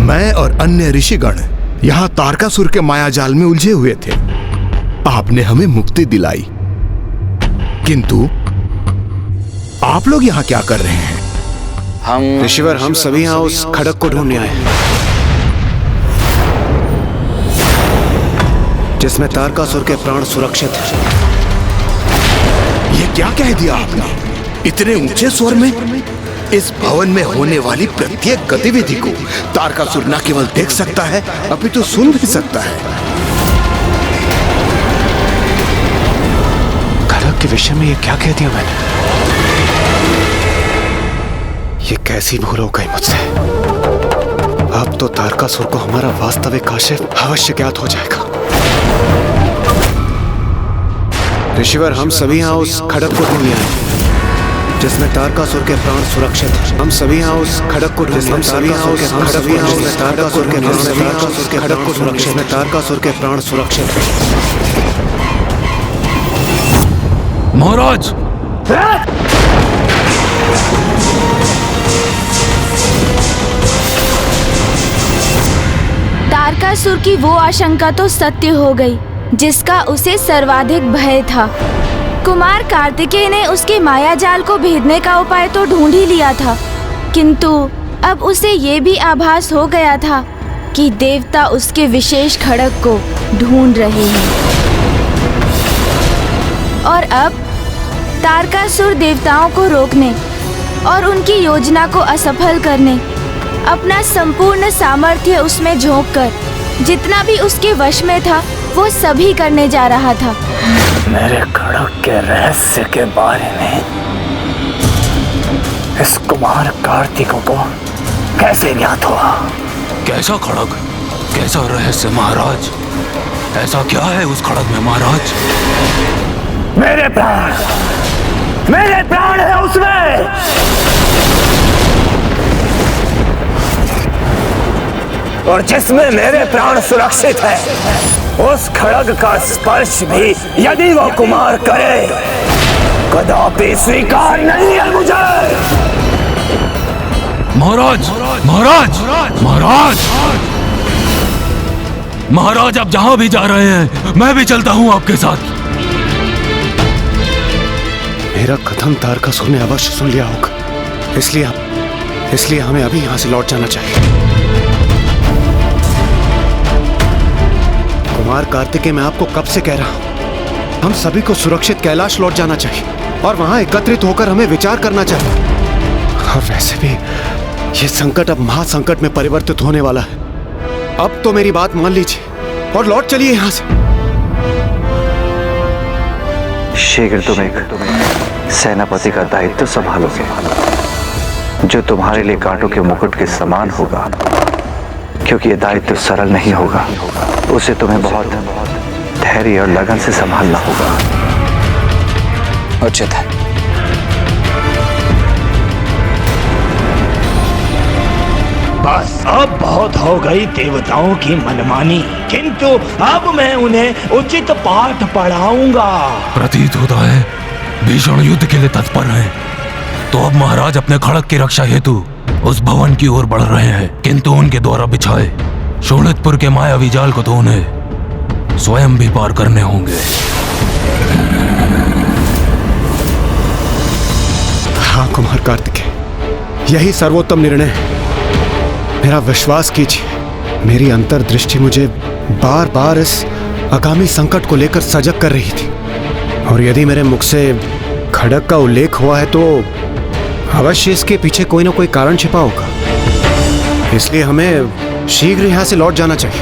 मैं और अन्य ऋषिगण यहाँ तारकासुर के मायाजाल में उलझे हुए थे। आपने हमें मुक्ति दिलाई, किंतु आप लोग यहाँ क्या कर रहे हैं? ऋषिवर, हम सभी यहाँ उस खड़क को ढूंढने आए जिसमें तारकासुर के प्राण सुरक्षित हैं। ये क्या कह दिया आपने इतने ऊंचे स्वर में? इस भवन में होने वाली प्रत्येक गतिविधि को तारकासुर न केवल देख सकता है, अपितु सुन भी सकता है। खड़क के विषय में ये क्या कह दिया मैंने? ये कैसी भूल हो गई मुझसे। अब तो तारकासुर को हमारा वास्तविक आशय अवश्य ज्ञात हो जाएगा। ऋषिवर, हम सभी यहाँ उस खड़क को ढूंढने आए जिसमें तारकासुर के प्राण सुरक्षित हैं। हम सभी यहाँ उस खड़क को ढूंढने तारकासुर के प्राण सुरक्षित हैं। महाराज, तारकासुर की वो आशंका तो सत्य हो गई जिसका उसे सर्वाधिक भय था। कुमार कार्तिकेय ने उसके मायाजाल को भेदने का उपाय तो ढूंढ ही लिया था, किंतु अब उसे ये भी आभास हो गया था कि देवता उसके विशेष खड़क को ढूंढ रहे हैं। और अब तारकासुर देवताओं को रोकने और उनकी योजना को असफल करने अपना संपूर्ण सामर्थ्य उसमें झोंककर जितना भी उसके वश में था वो सभी करने जा रहा था। मेरे खड़क के रहस्य के बारे में इस कुमार कार्तिकों को कैसे ज्ञात हुआ? कैसा खड़क, कैसा रहस्य महाराज? ऐसा क्या है उस खड़क में महाराज? मेरे प्राण है उसमें। और जिसमें मेरे प्राण सुरक्षित है, उस खड़ग का स्पर्श भी यदि वो कुमार करे, कदापि स्वीकार नहीं है मुझे। महाराज, महाराज, महाराज, महाराज, आप जहां भी जा रहे हैं मैं भी चलता हूं आपके साथ। मेरा कथन तारकासुर ने अवश्य सुन लिया होगा, इसलिए हमें अभी यहाँ से लौट जाना चाहिए। कुमार कार्तिकेय, मैं आपको कब से कह रहा हूं, हम सभी को सुरक्षित कैलाश लौट जाना चाहिए और वहां एकत्रित होकर हमें विचार करना चाहिए। और वैसे भी ये संकट अब महासंकट में परिवर्तित होने वाला है। अब तो मेरी बात मान लीजिए और लौट चलिए यहाँ से। शीघ्र तुम एक सेनापति का दायित्व संभालोगे जो तुम्हारे लिए कांटों के मुकुट के समान होगा, क्योंकि यह दायित्व सरल नहीं होगा। उसे तुम्हें बहुत धैर्य और लगन से संभालना होगा। उचित है। बस अब बहुत हो गई देवताओं की मनमानी, किंतु अब मैं उन्हें उचित पाठ पढ़ाऊंगा। प्रतीत होता है भीषण युद्ध के लिए तत्पर हैं। तो अब महाराज अपने खड़क की रक्षा हेतु उस भवन की ओर बढ़ रहे हैं, किंतु उनके द्वारा बिछाए शोणितपुर के मायावी जाल को तो उन्हें स्वयं भी पार करने होंगे। हाँ कुमार कार्तिकेय, यही सर्वोत्तम निर्णय है। मेरा विश्वास कीजिए, मेरी अंतर्दृष्टि मुझे बार बार इस आगामी संकट को लेकर सजग कर रही थी, और यदि मेरे मुख से खड़क का उल्लेख हुआ है तो अवश्य इसके पीछे कोई ना कोई कारण छिपा होगा। इसलिए हमें शीघ्र यहाँ से लौट जाना चाहिए।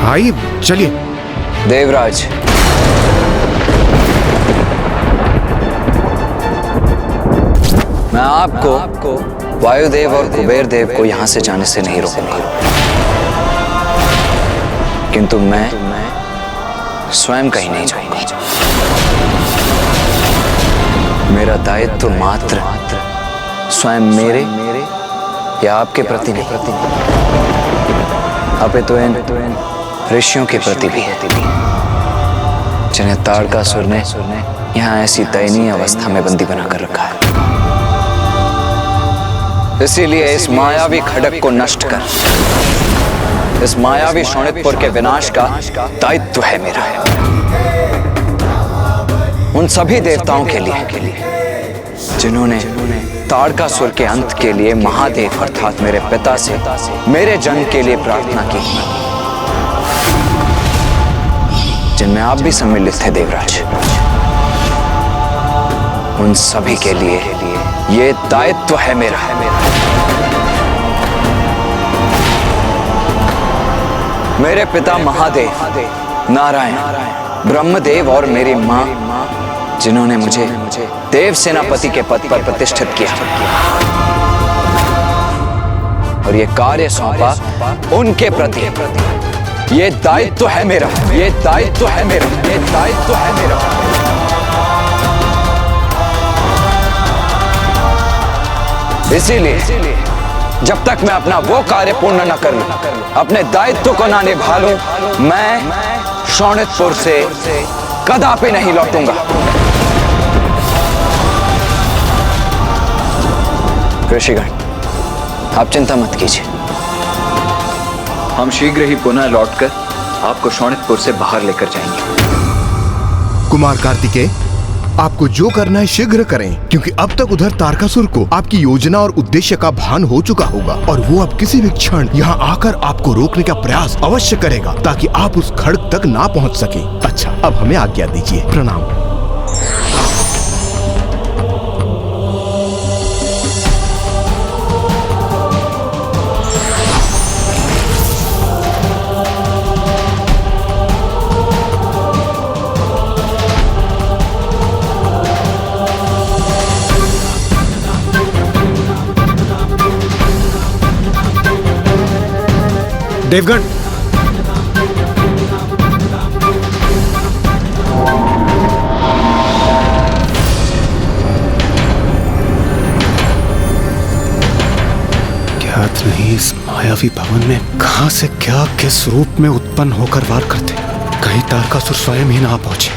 आइए चलिए। देवराज, मैं आपको वायुदेव और कुबेर देव को यहाँ से जाने से नहीं रोकूंगा, किंतु मैं स्वयं कहीं नहीं जाऊंगा। मेरा दायित्व मात्र स्वयं मेरे या आपके प्रति नहीं, अपितु इन ऋषियों के प्रति भी है, जिन्हें तारकासुर ने यहाँ ऐसी दयनीय अवस्था में बंदी बनाकर रखा है। इसीलिए इस मायावी खड़ग को नष्ट कर। इस मायावी शोणितपुर के विनाश का दायित्व है मेरा। उन सभी देवताओं के लिए जिन्होंने ताड़कासुर के अंत के लिए महादेव अर्थात मेरे पिता से मेरे जन्म के लिए प्रार्थना की, जिनमें आप भी सम्मिलित थे देवराज। उन सभी के लिए ये दायित्व है मेरा। मेरे पिता महादेव, नारायण, ब्रह्मदेव और मेरी मां जिन्होंने मुझे देव सेनापति के पद पर प्रतिष्ठित किया और ये कार्य सौंपा, उनके प्रति ये दायित्व है मेरा। ये दायित्व है मेरा। ये दायित्व है मेरा। इसीलिए जब तक मैं अपना वो कार्य पूर्ण न कर लूं, अपने दायित्व को न निभा लूं, मैं शोणितपुर से कदापि नहीं लौटूंगा। ऋषिगण, आप चिंता मत कीजिए, हम शीघ्र ही पुनः लौटकर आपको शोणितपुर से बाहर लेकर जाएंगे। कुमार कार्तिकेय, आपको जो करना है शीघ्र करें, क्योंकि अब तक उधर तारकासुर को आपकी योजना और उद्देश्य का भान हो चुका होगा और वो अब किसी भी क्षण यहाँ आकर आपको रोकने का प्रयास अवश्य करेगा ताकि आप उस खड़ग तक ना पहुँच सके। अच्छा, अब हमें आज्ञा दीजिए। प्रणाम। देवगण, ज्ञात नहीं इस मायावी भवन में कहां से क्या किस रूप में उत्पन्न होकर वार करते। कहीं तारकासुर स्वयं ही ना पहुंचे।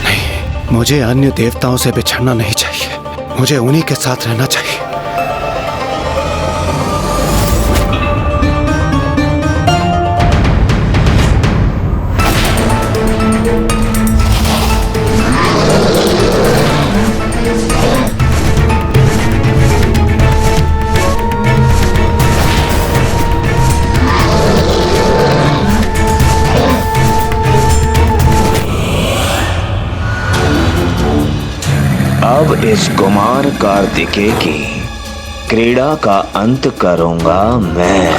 नहीं, मुझे अन्य देवताओं से बिछड़ना नहीं चाहिए। मुझे उन्हीं के साथ रहना चाहिए। अब इस कुमार कार्तिकेय की क्रीड़ा का अंत करूंगा मैं।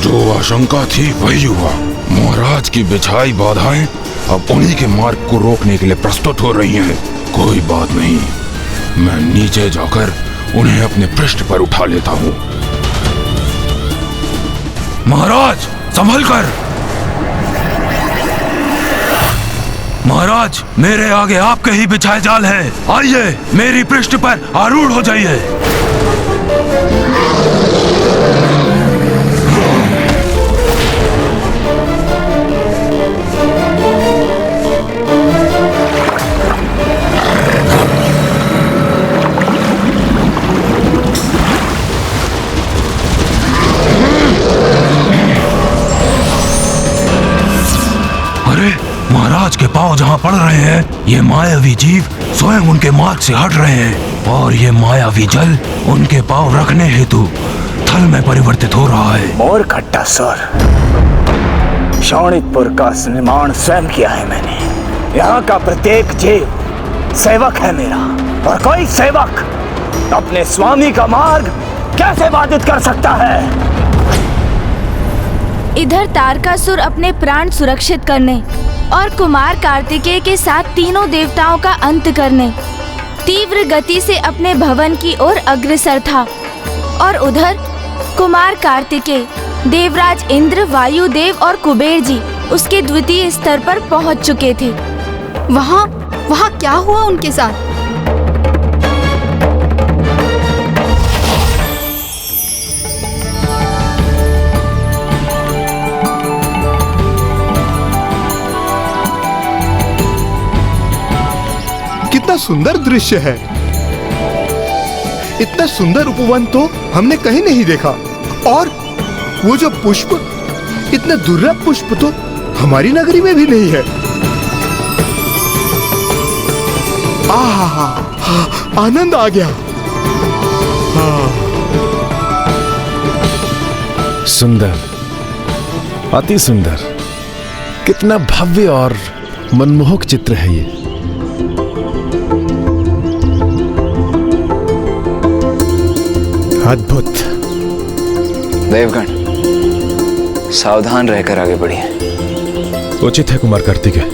जो आशंका थी वही हुआ। महाराज की बिछाई बाधाएं अब उन्हीं के मार्ग को रोकने के लिए प्रस्तुत हो रही हैं। कोई बात नहीं, मैं नीचे जाकर उन्हें अपने पृष्ठ पर उठा लेता हूं। महाराज, संभल कर। महाराज, मेरे आगे आपके ही बिछाए जाल है। आइए, मेरी पृष्ठ पर आरूढ़ हो जाइए। महाराज के पांव जहां पड़ रहे हैं, ये मायावी जीव स्वयं उनके मार्ग से हट रहे हैं और ये मायावी जल उनके पांव रखने हेतु थल में परिवर्तित हो रहा है। मोर खट्टासुर, शोणितपुर का निर्माण स्वयं किया है मैंने। यहाँ का प्रत्येक जीव सेवक है मेरा और कोई सेवक अपने स्वामी का मार्ग कैसे बाधित कर सकता है। इधर तारकासुर अपने प्राण सुरक्षित करने और कुमार कार्तिकेय के साथ तीनों देवताओं का अंत करने तीव्र गति से अपने भवन की ओर अग्रसर था और उधर कुमार कार्तिकेय, देवराज इंद्र, वायुदेव और कुबेर जी उसके द्वितीय स्तर पर पहुंच चुके थे। वहाँ क्या हुआ उनके साथ? सुंदर दृश्य है। इतना सुंदर उपवन तो हमने कहीं नहीं देखा। और वो जो पुष्प, इतने दुर्लभ पुष्प तो हमारी नगरी में भी नहीं है। आहा, आनंद आ गया। सुंदर, अति सुंदर, कितना भव्य और मनमोहक चित्र है ये। अद्भुत। देवगण, सावधान रहकर आगे बढ़िए। उचित है कुमार कार्तिकेय।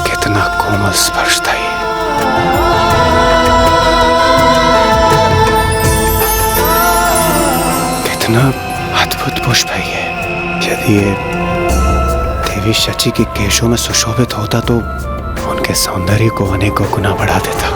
कितना कोमल स्पर्श था ये। कितना अद्भुत पुष्प है ये। यदि ये देवी शची के केशों में सुशोभित होता तो उनके सौंदर्य को अनेकों गुना बढ़ा देता।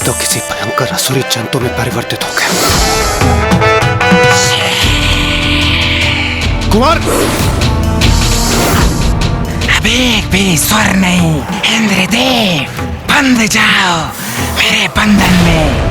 तो किसी भयंकर असुरी जंतु में परिवर्तित हो गया। कुमार, अब एक भी स्वर नहीं। इंद्रदेव, बंध जाओ मेरे बंधन में।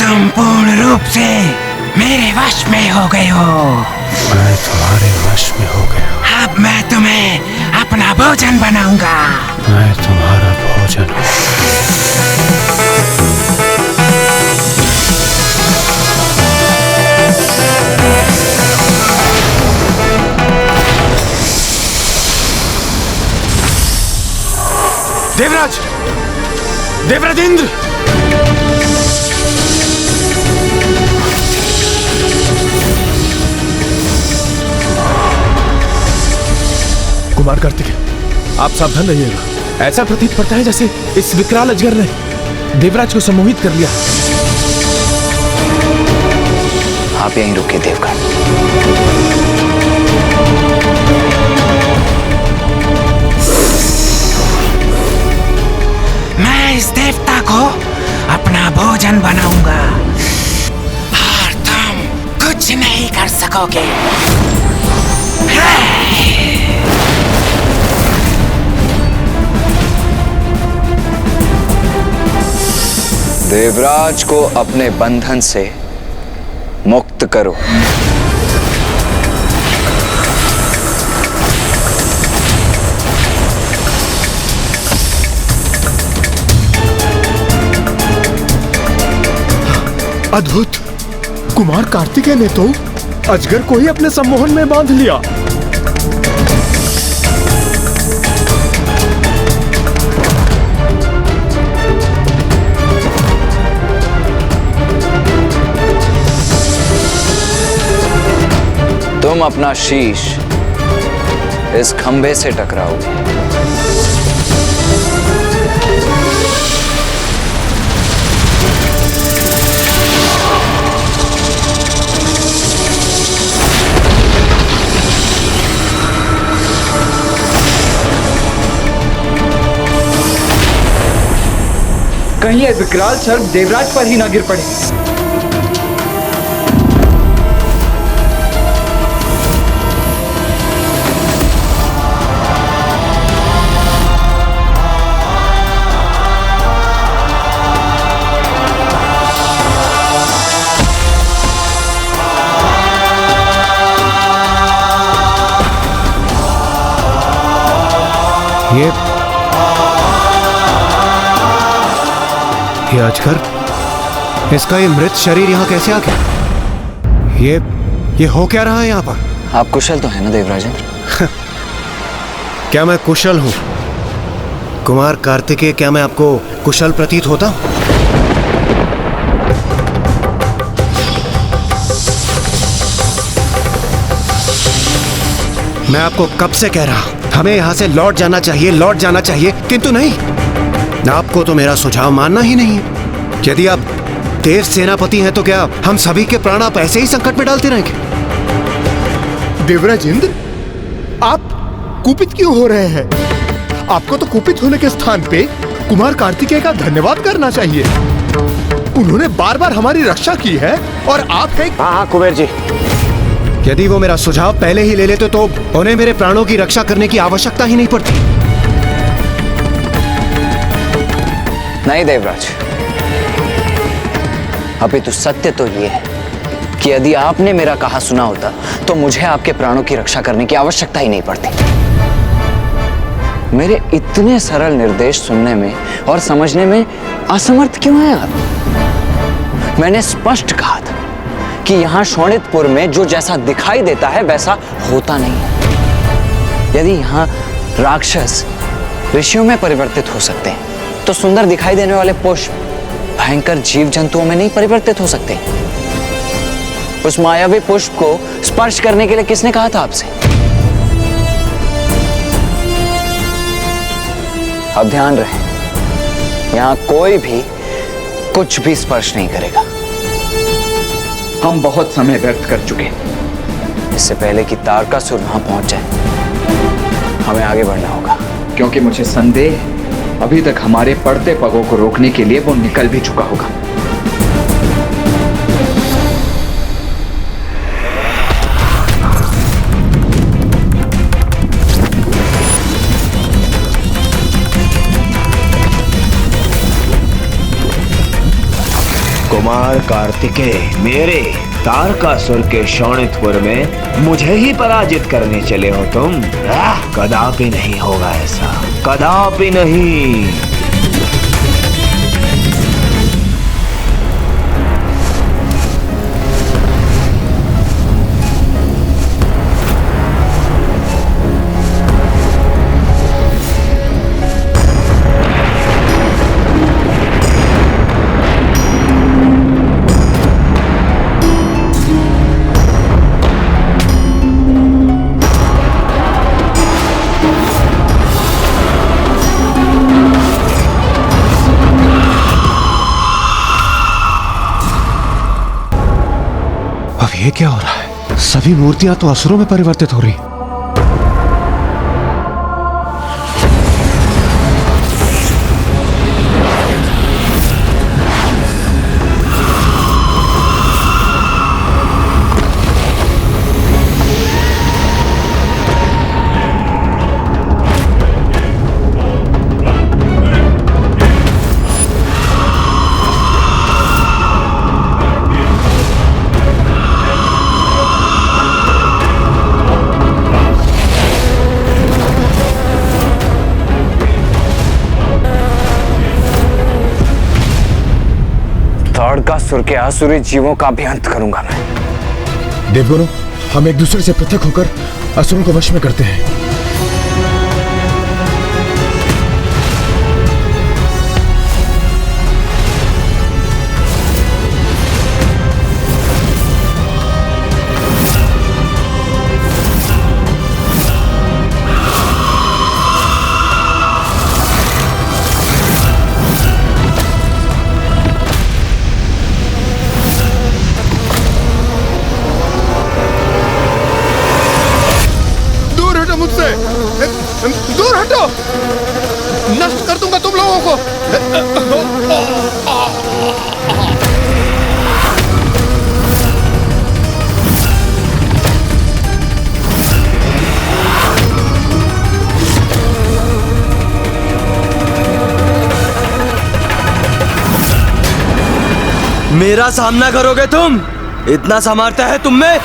तुम पूर्ण रूप से मेरे वश में हो गए हो। मैं तुम्हारे वश में हो गया। अब मैं तुम्हें अपना भोजन बनाऊंगा। मैं तुम्हारा भोजन हूँ। देवराज, देवराज इंद्र, कुमार कार्तिकेय, आप सावधान रहिएगा। ऐसा प्रतीत पड़ता है जैसे इस विकराल अजगर ने देवराज को सम्मोहित कर लिया। आप यहीं रुकिए देवगण। मैं इस देवता को अपना भोजन बनाऊंगा और तुम कुछ नहीं कर सकोगे। देवराज को अपने बंधन से मुक्त करो। अद्भुत। कुमार कार्तिकेय ने तो अजगर को ही अपने सम्मोहन में बांध लिया। तुम अपना शीश इस खंभे से टकराओगे। कहीं ये विकराल सर्प देवराज पर ही ना गिर पड़े। ये ये अजगर, इसका ये मृत शरीर यहाँ कैसे आ गया? ये हो क्या रहा है यहाँ पर? आप कुशल तो है ना देवराजेंद्र? क्या मैं कुशल हूं? कुमार कार्तिकेय, क्या मैं आपको कुशल प्रतीत होता हूं? मैं आपको कब से कह रहा हूं, हमें यहां से लौट जाना चाहिए, किंतु नहीं। आपको तो मेरा सुझाव मानना ही नहीं है। यदि आप देव सेनापति हैं तो क्या हम सभी के प्राण आप ऐसे ही संकट में डालते रहेंगे? देवराजेंद्र, आप कुपित क्यों हो रहे हैं? आपको तो कुपित होने के स्थान पे कुमार कार्तिकेय का धन्यवाद करना चाहिए। उन्होंने बार बार हमारी रक्षा की है और आप हैं। हाँ कुबेर जी, यदि वो मेरा सुझाव पहले ही ले लेते तो उन्हें मेरे प्राणों की रक्षा करने की आवश्यकता ही नहीं पड़ती। नहीं देवराज, अभी तो सत्य तो ये है कि यदि आपने मेरा कहा सुना होता तो मुझे आपके प्राणों की रक्षा करने की आवश्यकता ही नहीं पड़ती। मेरे इतने सरल निर्देश सुनने में और समझने में असमर्थ क्यों हैं आप? मैंने स्पष्ट कहा था कि यहां शोणितपुर में जो जैसा दिखाई देता है वैसा होता नहीं। यदि यहां राक्षस ऋषियों में परिवर्तित हो सकते हैं तो सुंदर दिखाई देने वाले पुष्प भयंकर जीव जंतुओं में नहीं परिवर्तित हो सकते। उस मायावी पुष्प को स्पर्श करने के लिए किसने कहा था आपसे? अब ध्यान रहे, यहां कोई भी कुछ भी स्पर्श नहीं करेगा। हम बहुत समय व्यर्थ कर चुके हैं। इससे पहले कि तारकासुर वहां पहुंच जाए हमें आगे बढ़ना होगा, क्योंकि मुझे संदेह है अभी तक हमारे पड़ते पगों को रोकने के लिए वो निकल भी चुका होगा। कुमार कार्तिकेय, मेरे तारकासुर के शोणितपुर में मुझे ही पराजित करने चले हो तुम? कदापि नहीं होगा ऐसा, कदापि नहीं। ये क्या हो रहा है? सभी मूर्तियां तो असुरों में परिवर्तित हो रही। तारकासुर के आसुरी जीवों का भी अंत करूंगा मैं। देवगुरु, हम एक दूसरे से पृथक होकर असुरों को वश में करते हैं। दूर हटो, नष्ट कर दूंगा तुम लोगों को। मेरा सामना करोगे तुम? इतना सामर्थ्य है तुम में?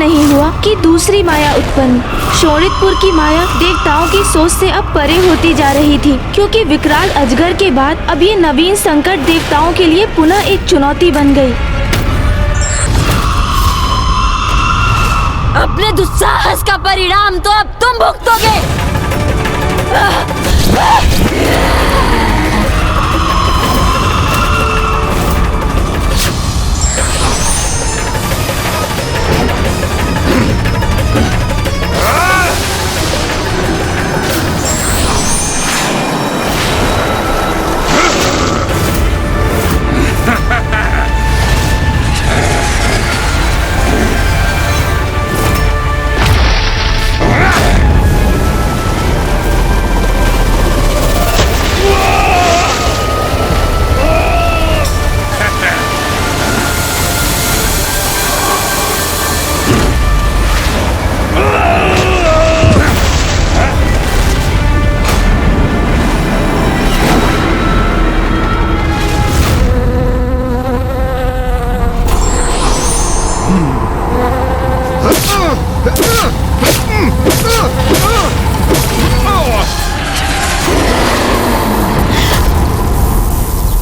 नहीं हुआ कि दूसरी माया उत्पन्न। शोणितपुर की माया देवताओं की सोच से अब परे होती जा रही थी, क्योंकि विकराल अजगर के बाद अब ये नवीन संकट देवताओं के लिए पुनः एक चुनौती बन गई। अपने दुस्साहस का परिणाम तो अब तुम भुगतोगे।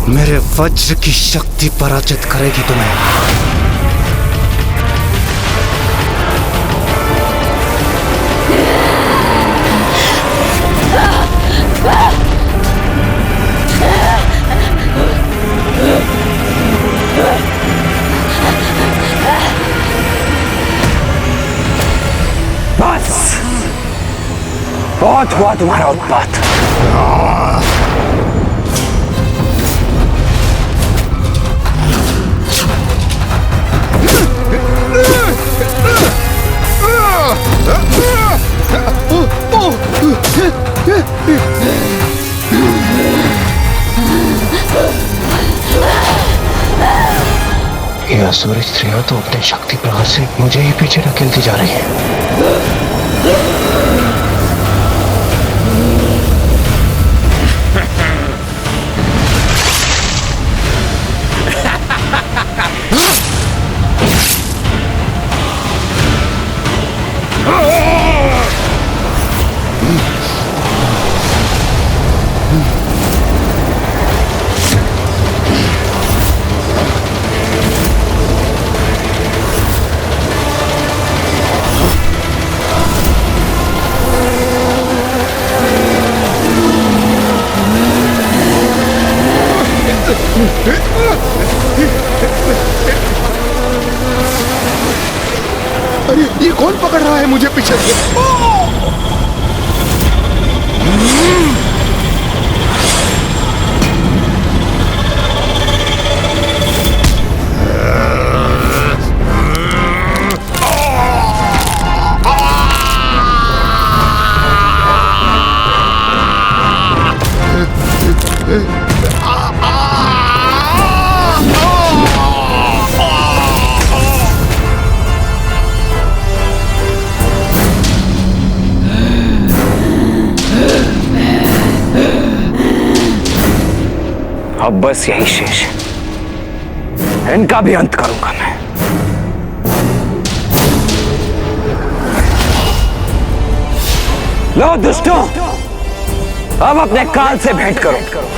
मेरे वज्र की शक्ति पराजित करेगी तुम्हें। बस बहुत हुआ तुम्हारा उत्पात। यह सूरज स्त्रियां तो अपने शक्ति प्रहार से मुझे ही पीछे ढकेलती जा रही है। अरे ये कौन पकड़ रहा है मुझे पीछे से? अब बस यही शेष है, इनका भी अंत करूंगा मैं। लो दुष्टों, अब अपने काल से भेंट करो।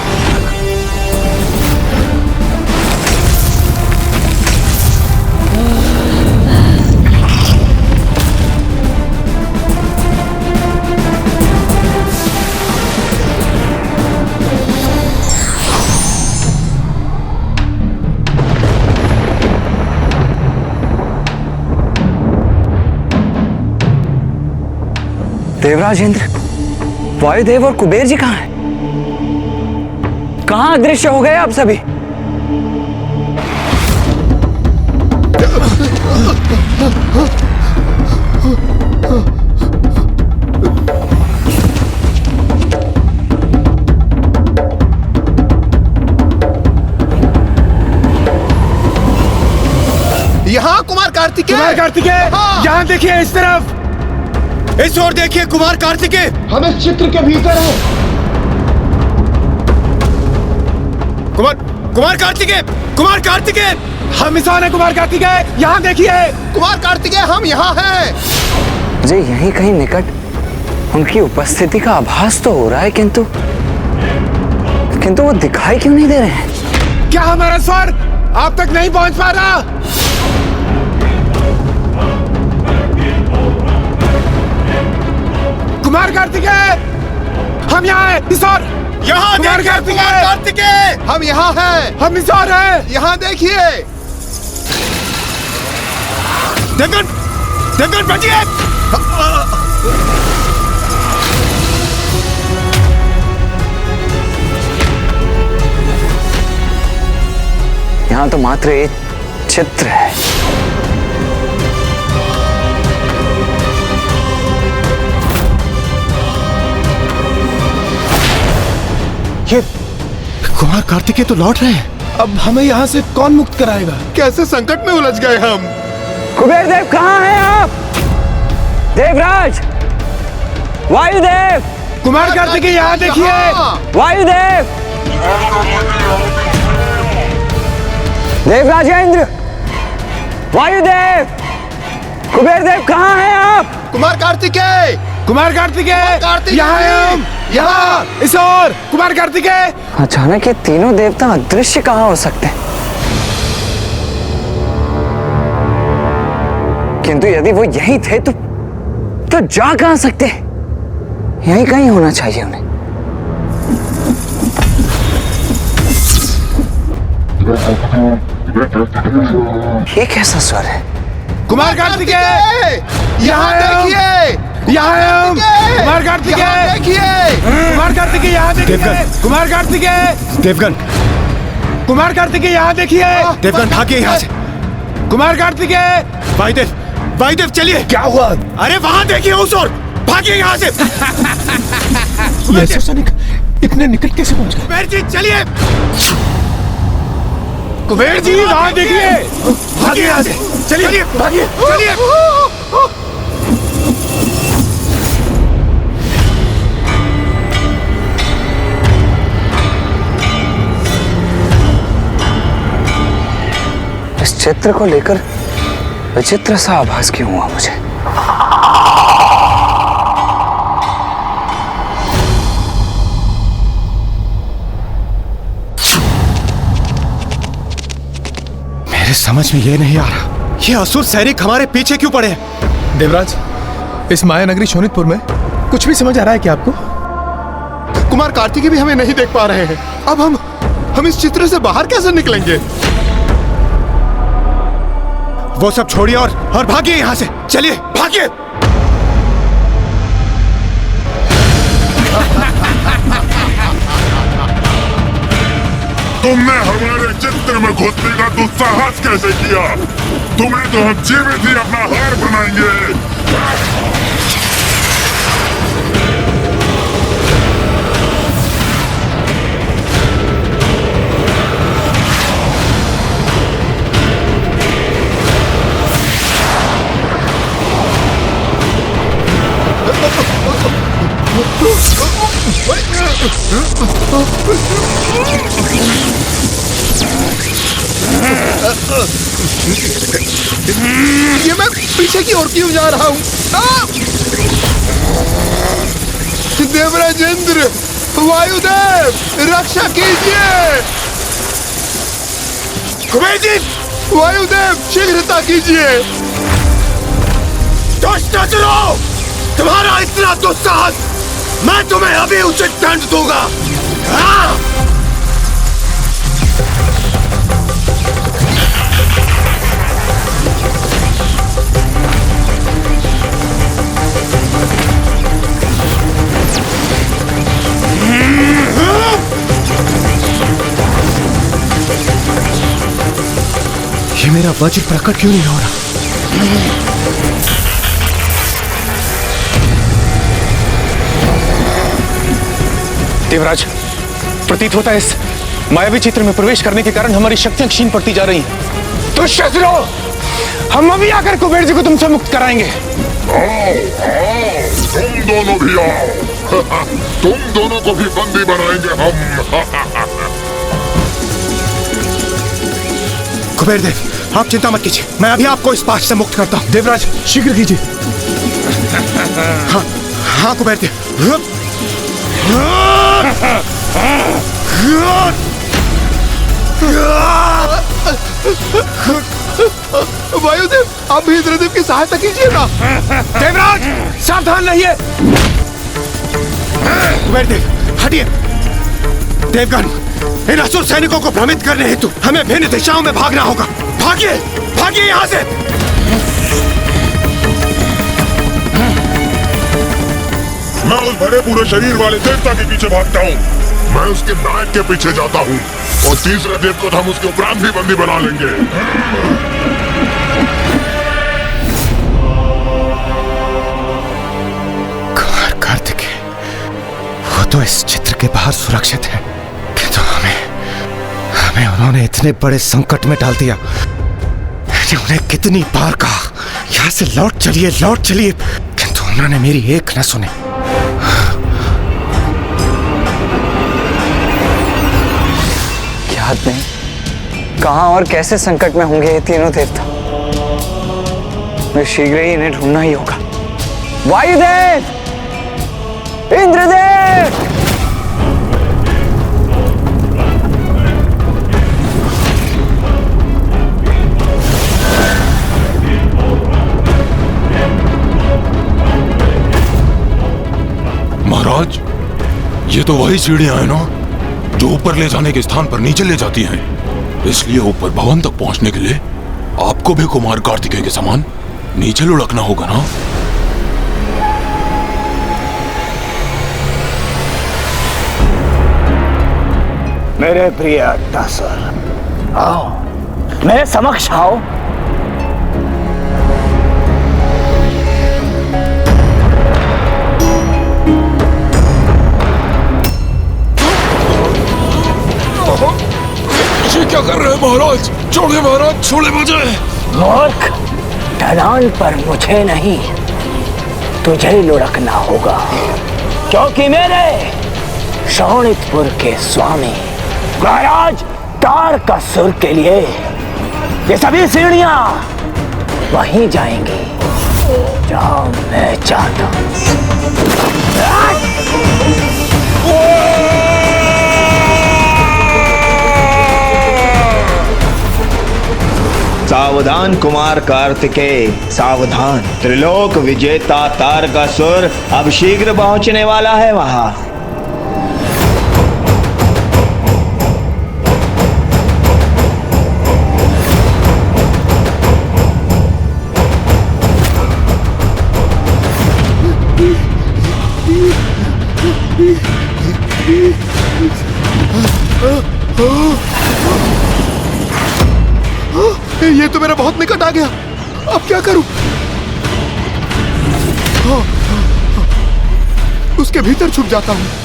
देवराज इंद्र, वायुदेव और कुबेर जी कहां हैं? कहां अदृश्य हो गए आप सभी? यहाँ कुमार कार्तिकेय। कुमार कार्तिकेय, यहाँ देखिए, इस तरफ, इस ओर देखिए कुमार कार्तिकेय। हम इस चित्र के भीतर हैं। कुमार कार्तिकेय, कुमार कार्तिकेय, हम इंसान हैं। कुमार कार्तिकेय, यहाँ देखिए। कुमार कार्तिकेय, हम यहाँ हैं। मुझे यहीं कहीं निकट उनकी उपस्थिति का आभास तो हो रहा है, किंतु वो दिखाई क्यों नहीं दे रहे हैं? क्या हमारा स्वर आप तक नहीं पहुंच पा रहा? कुमार कार्तिकेय, हम यहाँ हैं। इस ओर। यहाँ कुमार देखिए, कुमार कार्तिकेय, हम यहाँ हैं। हम इस ओर हैं। यहाँ देखिए। देवगन, देवगन बचिए। यहाँ तो मात्र एक चित्र है। ये कुमार कार्तिकेय तो लौट रहे हैं। अब हमें यहाँ से कौन मुक्त कराएगा? कैसे संकट में उलझ गए हम। कुबेर देव कहाँ हैं आप? देवराज, वायुदेव, कुमार कार्तिकेय यहाँ देखिए। वायुदेव, देवराजेंद्र, वायुदेव, कुबेर देव कहाँ हैं आप? कुमार कार्तिकेय, कुमार कार्तिकेय, यहाँ हैं हम। यहाँ इस ओर। कुमार कार्तिकेय। अचानक ये तीनों देवता अदृश्य कहाँ हो सकते हैं? किंतु यदि वो यहीं थे तो जा कहाँ सकते? यहीं कहीं होना चाहिए उन्हें। ये कैसा स्वर है? कुमार कार्तिकेय, यहाँ देखिए। यहाँ हैं हम। कुमार कार्तिकेय देखिए। कुमार कार्तिकेय यहाँ देखिए। कुमार कार्तिकेय, देवगन, कुमार कार्तिकेय यहाँ देखिए। देवगन भागिए यहाँ से। कुमार कार्तिकेय, वायुदेव, वायुदेव चलिए। क्या हुआ? अरे वहाँ देखिए उस ओर। भागिए यहाँ से। ये सैनिक इतने निकट कैसे पहुँच गए? कुबेर जी चलिए। कुबेर जी वहाँ देखिए। भागिए यहाँ से। चलिए, भागिए, चलिए। इस चित्र को लेकर विचित्र सा आभास क्यों हुआ मुझे? मेरे समझ में ये नहीं आ रहा, ये असुर सैनिक हमारे पीछे क्यों पड़े हैं? देवराज, इस माया नगरी शोणितपुर में कुछ भी समझ आ रहा है क्या आपको? कुमार कार्तिकेय भी हमें नहीं देख पा रहे हैं। अब हम इस चित्र से बाहर कैसे निकलेंगे? वो सब छोड़िए और भागिए यहाँ से। चलिए, भागिए। तुमने हमारे चित्र में घुसने का दुस्साहस कैसे किया? तुम्हें तो हम जीवित ही अपना हार बनाएंगे। ये मैं पीछे की ओर क्यों जा रहा हूँ? देवराजेंद्र, वायुदेव, रक्षा कीजिए। कुबेर जी, वायुदेव, शीघ्रता कीजिए। दुष्ट असुरों, तुम्हारा इतना दुस्साहस, मैं तुम्हें अभी उचित दंड दूंगा। ये मेरा वज्र प्रकट क्यों नहीं हो रहा? देवराज, प्रतीत होता है इस मायावी चित्र में प्रवेश करने के कारण हमारी शक्तियां क्षीण पड़ती जा रही हैं। तो शस्त्रो, हम अभी आकर कुबेर जी को तुमसे मुक्त कराएंगे। आओ, तुम दोनों भी आओ। तुम दोनों को भी बंदी बनाएंगे हम। कुबेर देव, आप चिंता मत कीजिए, मैं अभी आपको इस पाश से मुक्त करता हूँ। देवराज शीघ्र कीजिए। हाँ हाँ कुबेर देव। वायुदेव, आप भी इंद्रदेव की सहायता कीजिए ना। देवराज सावधान रहिए। कुबेर देव हटिए। देवगन, इन असुर सैनिकों को भ्रमित करने हेतु हमें भिन्न दिशाओं में भागना होगा। भागिए, भागिए यहाँ से। मैं उस भरे पूरे शरीर वाले देवता के पीछे भागता हूँ। मैं उसके नायक के पीछे जाता हूँ और तीसरे देव को तो हम उसके उपरांत भी बंदी बना लेंगे। कुमार कार्तिकेय, वो तो इस चित्र के बाहर सुरक्षित है, किंतु हमें उन्होंने इतने बड़े संकट में डाल दिया। मैंने उन्हें कितनी बार कहा यहाँ से लौट चलिए, किंतु उन्होंने मेरी एक न सुनी। याद नहीं कहां और कैसे संकट में होंगे ये तीनों देवता। मैं शीघ्र ही इन्हें ढूंढना ही होगा। वायुदेव, इंद्रदेव, महाराज, ये तो वही सीढ़ियां हैं ना जो ऊपर ले जाने के स्थान पर नीचे ले जाती हैं। इसलिए ऊपर भवन तक पहुंचने के लिए आपको भी कुमार कार्तिकेय के समान नीचे लुढ़कना होगा ना। मेरे प्रिय अट्टासुर, आओ, मेरे समक्ष आओ। ये क्या कर रहे हैं महाराज? छोड़िए महाराज, छोड़े मुझे। मूर्ख, ढलान पर मुझे नहीं तुझे लुढ़कना होगा, क्योंकि मेरे शोणितपुर के स्वामी महाराज तारकासुर के लिए ये सभी सीढ़ियां वहीं जाएंगी जहां मैं चाहता हूं। सावधान कुमार कार्तिकेय, सावधान। त्रिलोक विजेता तारकासुर अब शीघ्र पहुंचने वाला है वहां। ये तो मेरा बहुत निकट आ गया, अब क्या करूं? उसके भीतर छुप जाता हूं।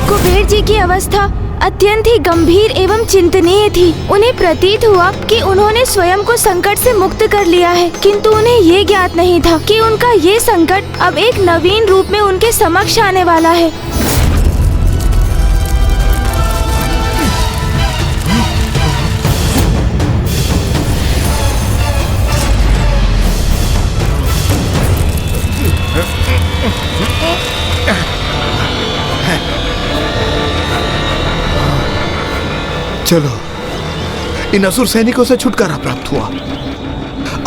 कुबेर जी की अवस्था अत्यंत ही गंभीर एवं चिंतनीय थी। उन्हें प्रतीत हुआ कि उन्होंने स्वयं को संकट से मुक्त कर लिया है, किंतु उन्हें ये ज्ञात नहीं था कि उनका ये संकट अब एक नवीन रूप में उनके समक्ष आने वाला है। चलो, इन असुर सैनिकों से छुटकारा प्राप्त हुआ।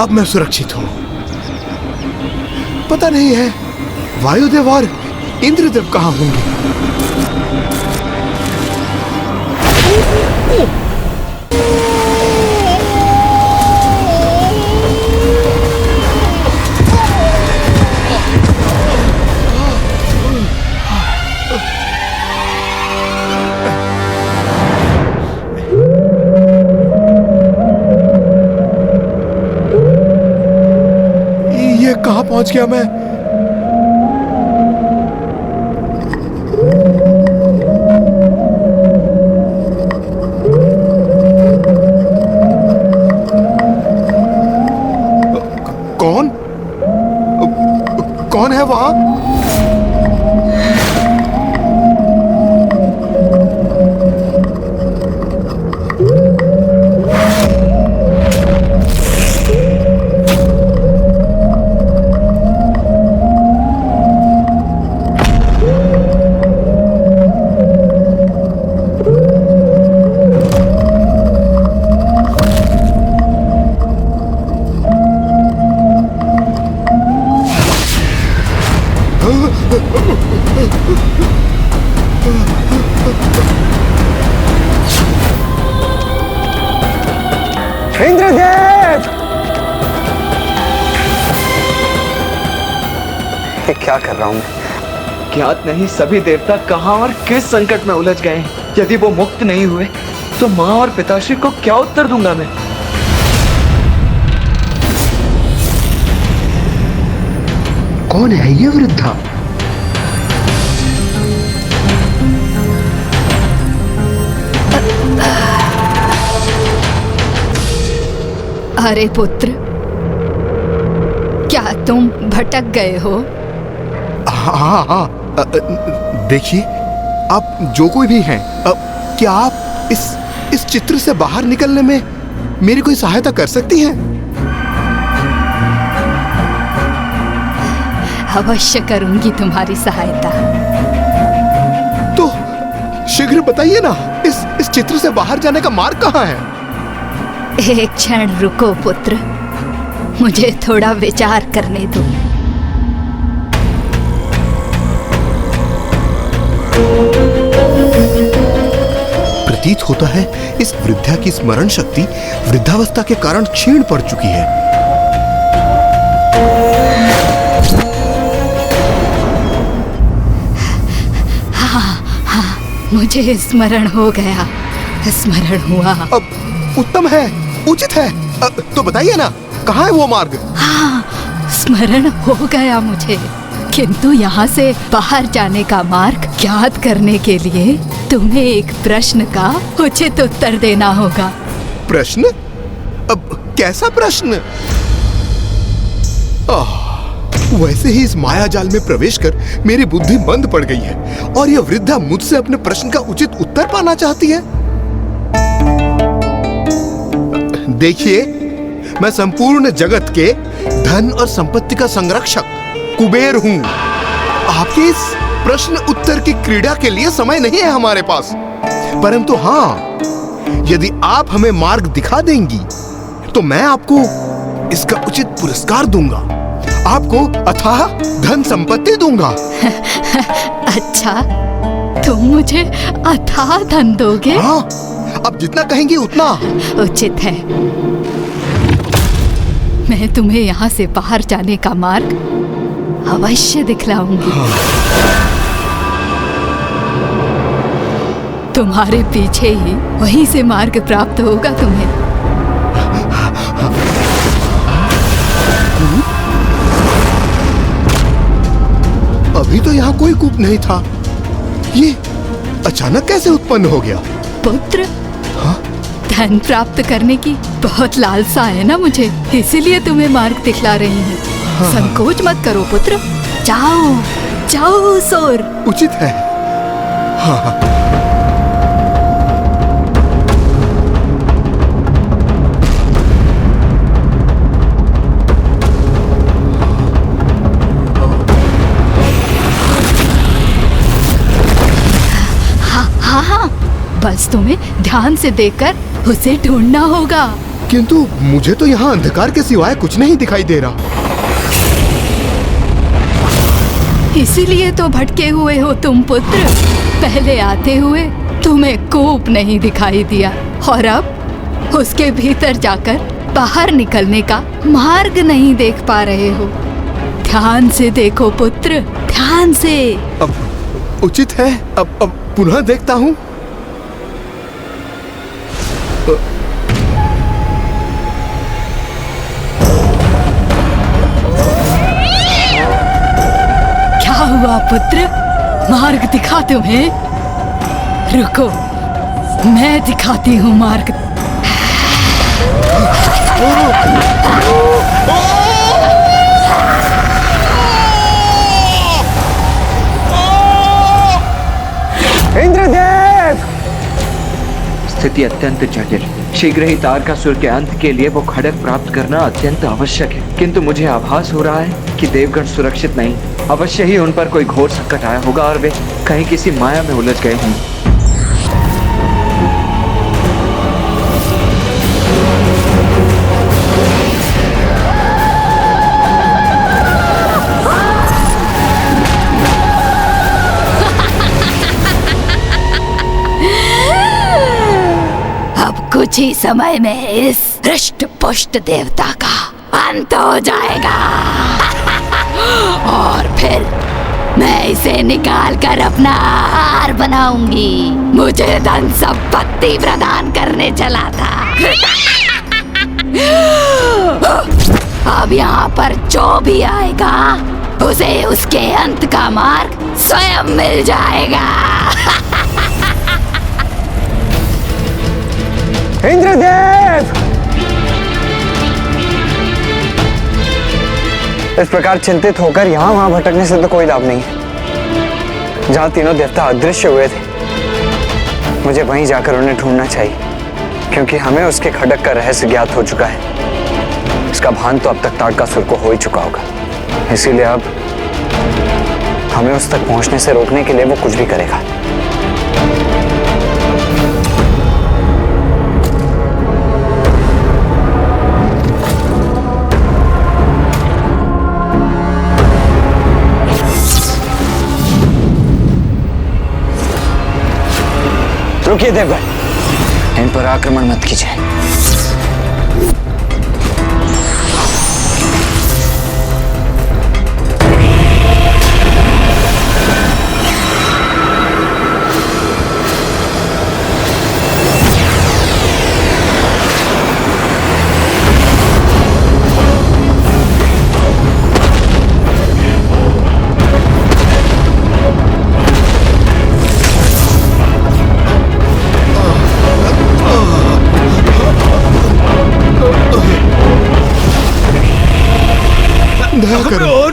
अब मैं सुरक्षित हूं। पता नहीं है वायुदेव और इंद्रदेव कहां होंगे। कहां पहुंच गया मैं? कौन कौन है वहां? इंद्रदेव! क्या कर रहा हूं? ज्ञात नहीं सभी देवता कहां और किस संकट में उलझ गए। यदि वो मुक्त नहीं हुए तो मां और पिताश्री को क्या उत्तर दूंगा मैं? कौन है ये वृद्धा? अरे पुत्र, क्या तुम भटक गए हो? हाँ, देखिए, आप जो कोई भी हैं, क्या आप इस चित्र से बाहर निकलने में मेरी कोई सहायता कर सकती हैं? अवश्य करूंगी तुम्हारी सहायता। तो शीघ्र बताइए ना, इस चित्र से बाहर जाने का मार्ग कहाँ है? एक क्षण रुको पुत्र, मुझे थोड़ा विचार करने दो। प्रतीत होता है इस वृद्धा की स्मरण शक्ति वृद्धावस्था के कारण क्षीण पड़ चुकी है। हाँ, मुझे स्मरण हो गया, स्मरण हुआ। अब उत्तम है, उचित है। तो बताइए ना, कहाँ है वो मार्ग? हाँ, स्मरण हो गया मुझे, किंतु यहाँ से बाहर जाने का मार्ग ज्ञात करने के लिए तुम्हें एक प्रश्न का उचित उत्तर देना होगा। प्रश्न? अब कैसा प्रश्न? वैसे ही इस माया जाल में प्रवेश कर मेरी बुद्धि मंद पड़ गई है और यह वृद्धा मुझसे अपने प्रश्न का उचित उत्तर पाना चाहती है। देखिए, मैं संपूर्ण जगत के धन और संपत्ति का संरक्षक कुबेर हूं। आपके इस प्रश्न उत्तर की क्रीड़ा के लिए समय नहीं है हमारे पास, परंतु हाँ, यदि आप हमें मार्ग दिखा देंगी तो मैं आपको इसका उचित पुरस्कार दूंगा, आपको अथाह धन संपत्ति दूंगा। अच्छा, तुम मुझे अथाह धन दोगे? हाँ, अब जितना कहेंगी उतना। उचित है, मैं तुम्हें यहाँ से बाहर जाने का मार्ग अवश्य दिखलाऊंगी। तुम्हारे पीछे ही वहीं से मार्ग प्राप्त होगा तुम्हें। अभी तो यहाँ कोई कूप नहीं था, ये अचानक कैसे उत्पन्न हो गया? पुत्र, धन प्राप्त करने की बहुत लालसा है ना मुझे, इसीलिए तुम्हें मार्ग दिखला रही हूँ। संकोच मत करो पुत्र, जाओ जाओ सोर। उचित है। हाँ। हाँ, बस तुम्हें ध्यान से देखकर उसे ढूंढना होगा। किंतु मुझे तो यहाँ अंधकार के सिवाय कुछ नहीं दिखाई दे रहा। इसीलिए तो भटके हुए हो तुम पुत्र। पहले आते हुए तुम्हें कूप नहीं दिखाई दिया और अब उसके भीतर जाकर बाहर निकलने का मार्ग नहीं देख पा रहे हो। ध्यान से देखो पुत्र, ध्यान से। अब उचित है, अब पुनः देखता हूँ। क्या हुआ पुत्र, मार्ग दिखा तुम्हें? रुको, मैं दिखाती हूँ मार्ग। स्थिति अत्यंत जटिल। शीघ्र ही तारकासुर के अंत के लिए वो खड़ग प्राप्त करना अत्यंत आवश्यक है, किंतु मुझे आभास हो रहा है कि देवगण सुरक्षित नहीं। अवश्य ही उन पर कोई घोर संकट आया होगा और वे कहीं किसी माया में उलझ गए होंगे। कुछ ही समय में इस हृष्ट पुष्ट देवता का अंत हो जाएगा और फिर मैं इसे निकाल कर अपना आहार बनाऊंगी। मुझे धन संपत्ति प्रदान करने चला था। अब यहाँ पर जो भी आएगा उसे उसके अंत का मार्ग स्वयं मिल जाएगा। इंद्रदेव! इस प्रकार चिंतित होकर यहाँ वहां भटकने से तो कोई लाभ नहीं है। जहाँ तीनों देवता अदृश्य हुए थे, मुझे वहीं जाकर उन्हें ढूंढना चाहिए, क्योंकि हमें उसके खड़ग का रहस्य ज्ञात हो चुका है। इसका भान तो अब तक तारकासुर को हो ही चुका होगा। इसीलिए अब हमें उस तक पहुंचने से रोकने के लिए वो कुछ भी करेगा। रुकिए देवगण, इन पर आक्रमण मत कीजिए।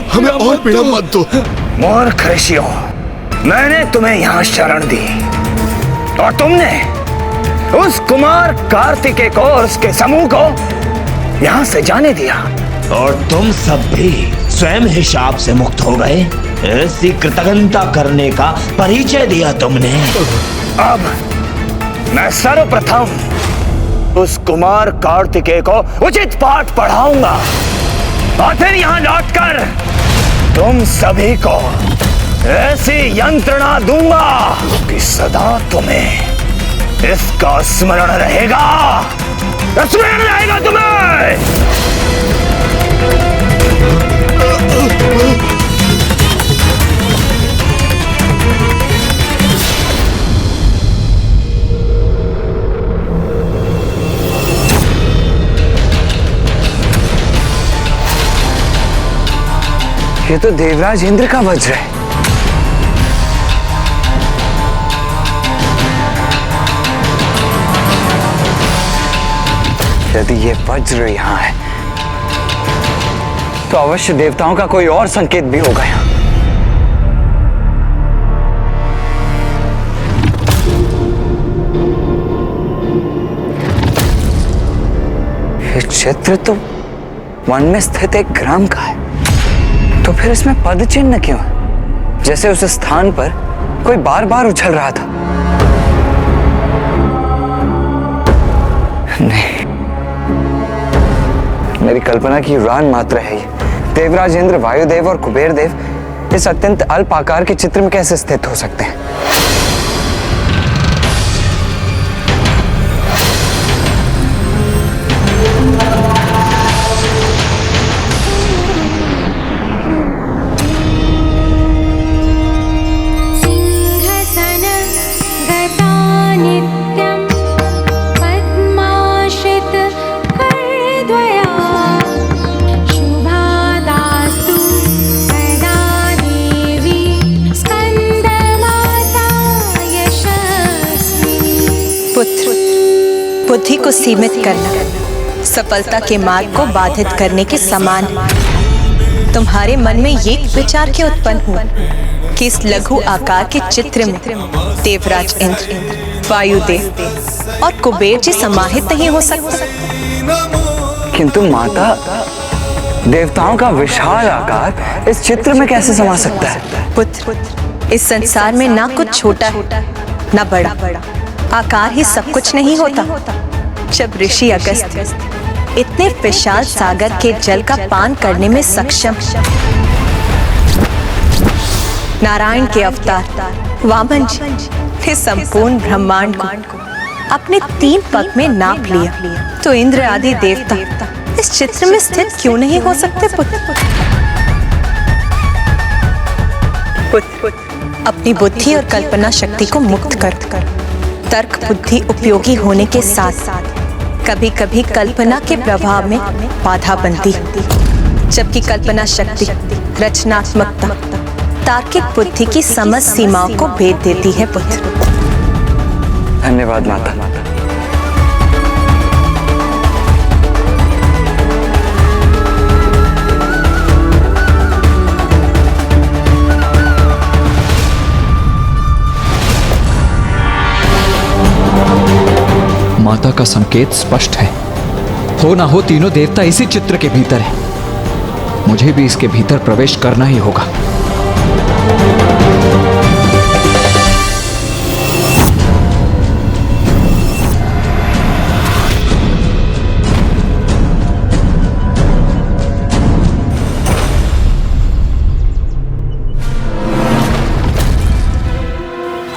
हमें और पीड़ा मत दो। मूर्ख ऋषियों, मैंने तुम्हें यहाँ शरण दी और तुमने उस कुमार कार्तिकेय को और उसके समूह को यहाँ से जाने दिया, और तुम सब भी स्वयं ही शाप से मुक्त हो गए। ऐसी कृतज्ञता करने का परिचय दिया तुमने। अब मैं सर्वप्रथम उस कुमार कार्तिकेय को उचित पाठ पढ़ाऊंगा और फिर यहाँ लौटकर तुम सभी को ऐसी यंत्रणा दूंगा कि सदा तुम्हें इसका स्मरण रहेगा। स्मरण रहेगा तुम्हें। ये तो देवराज इंद्र का वज्र है। यदि ये वज्र यहाँ है तो अवश्य देवताओं का कोई और संकेत भी होगा यहाँ। ये चित्र तो वन में स्थित एक ग्राम का है, तो फिर इसमें पद चिन्ह क्यों है? जैसे उस स्थान पर कोई बार बार उछल रहा था। नहीं, मेरी कल्पना की उड़ान मात्र है ये। देवराज इंद्र, वायुदेव और कुबेर देव इस अत्यंत अल्प आकार के चित्र में कैसे स्थित हो सकते हैं? बुद्धि को सीमित करना सफलता के मार्ग को बाधित करने के समान। तुम्हारे मन में ये विचार क्यों उत्पन्न हुआ कि इस लघु आकार के चित्र में देवराज इंद्र वायुदेव और कुबेर जी समाहित नहीं हो सकते? किंतु माता, देवताओं का विशाल आकार इस चित्र में कैसे समा सकता है? पुत्र, इस संसार में ना कुछ छोटा है ना बड़ा, आकार ही सब कुछ नहीं होता। जब ऋषि अगस्त्य इतने विशाल सागर के जल का पान करने में सक्षम, नारायण के अवतार वामन जी ने संपूर्ण ब्रह्मांड को अपने 3 पग में नाप लिया, तो इंद्र आदि देवता इस चित्र में स्थित क्यों नहीं हो सकते? पुत्र, अपनी बुद्धि और कल्पना शक्ति को मुक्त कर तर्क बुद्धि उपयोगी होने के साथ कभी कभी कल्पना के प्रभाव में बाधा बनती, जबकि कल्पना शक्ति, रचनात्मकता, तार्किक बुद्धि की समझ सीमाओं को भेद देती है। पुत्र, धन्यवाद माता। माता का संकेत स्पष्ट है, हो ना हो तीनों देवता इसी चित्र के भीतर है। मुझे भी इसके भीतर प्रवेश करना ही होगा।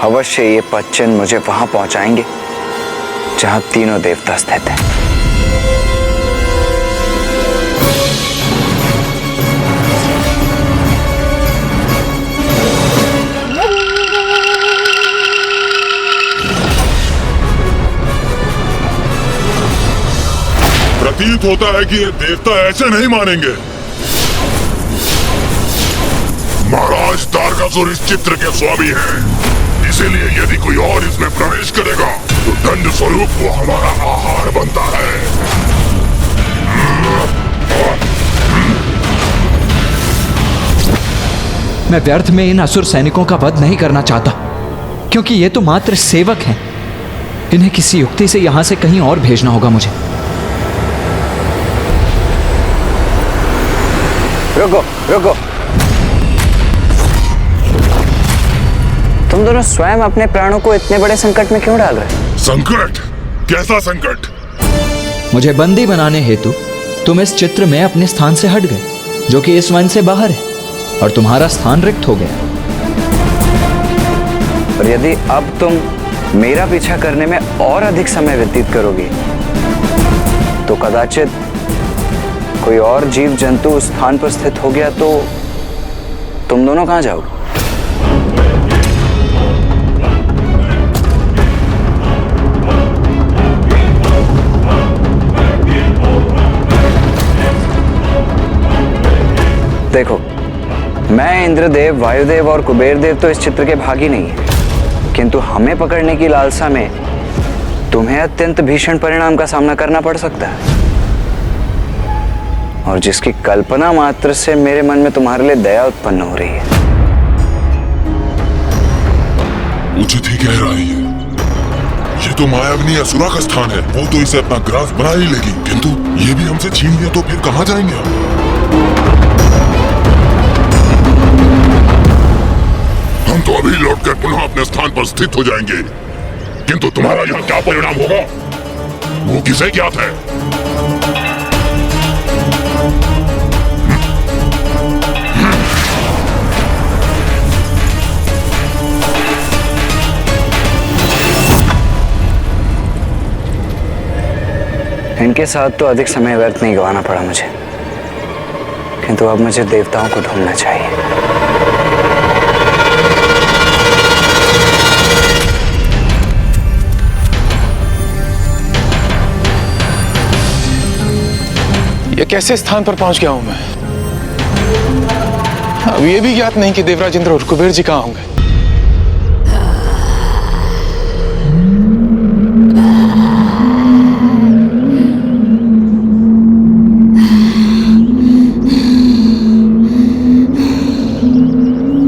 अवश्य ये पदचिन्ह मुझे वहां पहुंचाएंगे जहां तीनों देवता स्थित हैं। प्रतीत होता है कि ये देवता ऐसे नहीं मानेंगे। महाराज तारकासुर इस चित्र के स्वामी हैं, इसीलिए यदि कोई और इसमें प्रवेश करेगा तो दंड स्वरूप वो हमारा आहार बनता है। मैं व्यर्थ में इन असुर सैनिकों का वध नहीं करना चाहता, क्योंकि ये तो मात्र सेवक हैं। इन्हें किसी युक्ति से यहां से कहीं और भेजना होगा मुझे। रुको रुको, तुम दोनों स्वयं अपने प्राणों को इतने बड़े संकट में क्यों डाल रहे? संकट? कैसा संकट? मुझे बंदी बनाने हेतु तुम इस चित्र में अपने स्थान से हट गए, जो कि इस वन से बाहर है, और तुम्हारा स्थान रिक्त हो गया। और यदि अब तुम मेरा पीछा करने में और अधिक समय व्यतीत करोगे तो कदाचित कोई और जीव जंतु उस स्थान पर स्थित हो गया तो तुम दोनों कहां जाओगे? देखो, मैं इंद्रदेव, वायुदेव और कुबेर देव तो इस चित्र के भागी नहीं है, किंतु हमें पकड़ने की लालसा में तुम्हें अत्यंत भीषण परिणाम का सामना करना पड़ सकता है, और जिसकी कल्पना मात्र से मेरे मन में तुम्हारे लिए दया उत्पन्न हो रही है। उचित ही कह रहा है ये तो मायाग्नि असुरा का स्थान है, वो तो इसे अपना ग्रास बना ही लेगी, किंतु ये भी हमसे छीन लिया तो फिर कहां जाएंगे हम तो अभी लौटकर पुनः अपने स्थान पर स्थित हो जाएंगे, किंतु तुम्हारा यहाँ क्या परिणाम होगा वो किसे ज्ञात है? इनके साथ तो अधिक समय व्यर्थ नहीं गंवाना पड़ा मुझे, किंतु अब मुझे देवताओं को ढूंढना चाहिए। ये कैसे स्थान पर पहुंच गया हूं मैं? अब ये भी ज्ञात नहीं कि देवराज इंद्र और कुबेर जी कहां होंगे।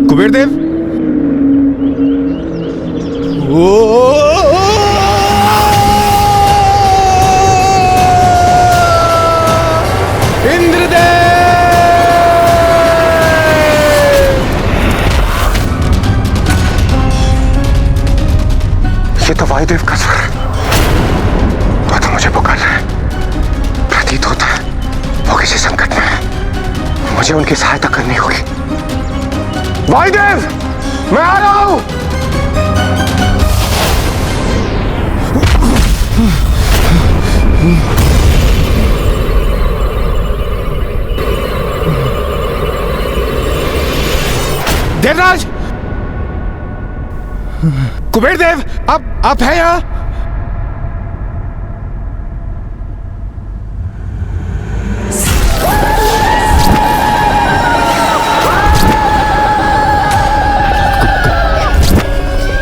कुबेर देव, वायुदेव का स्वर वो तो मुझे पुकार रहा है। प्रतीत होता है वो किसी संकट में है। मुझे उनकी सहायता करनी होगी। वायुदेव, मैं आ रहा हूं। देवराज, कुबेर देव, आप हैं यहां?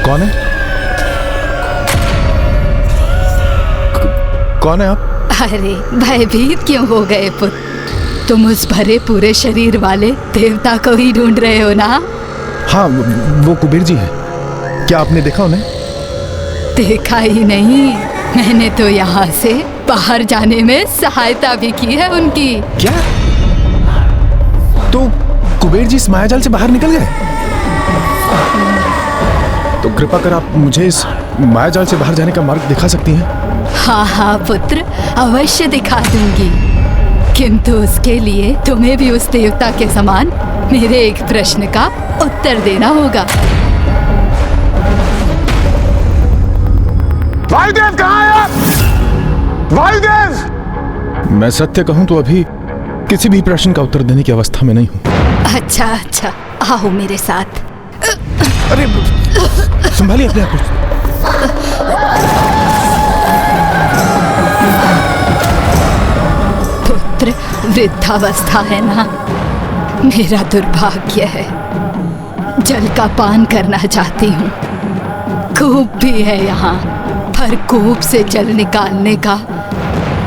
कौन है? कौन है आप? अरे भयभीत क्यों हो गए पुत्र? तुम उस भरे पूरे शरीर वाले देवता को ही ढूंढ रहे हो ना? हाँ, वो कुबेर जी है। क्या आपने देखा उन्हें? देखा ही नहीं, मैंने तो यहाँ से बाहर जाने में सहायता भी की है उनकी। क्या? तो कुबेर जी इस मायाजाल से बाहर निकल गए? तो कृपा कर आप मुझे इस मायाजाल से बाहर जाने का मार्ग दिखा सकती हैं? हाँ हाँ पुत्र, अवश्य दिखा दूंगी, किंतु उसके लिए तुम्हें भी उस देवता के समान मेरे एक प्रश्न का उत्तर देना होगा। वायुदेव कहाँ है आप? वायुदेव! मैं सत्य कहूं तो अभी किसी भी प्रश्न का उत्तर देने की अवस्था में नहीं हूं। अच्छा अच्छा, आओ मेरे साथ। अरे संभालिए अपने आप को। पुत्र, वृद्धावस्था है ना, मेरा दुर्भाग्य है। जल का पान करना चाहती हूँ। कूप भी है यहाँ, पर कूप से जल निकालने का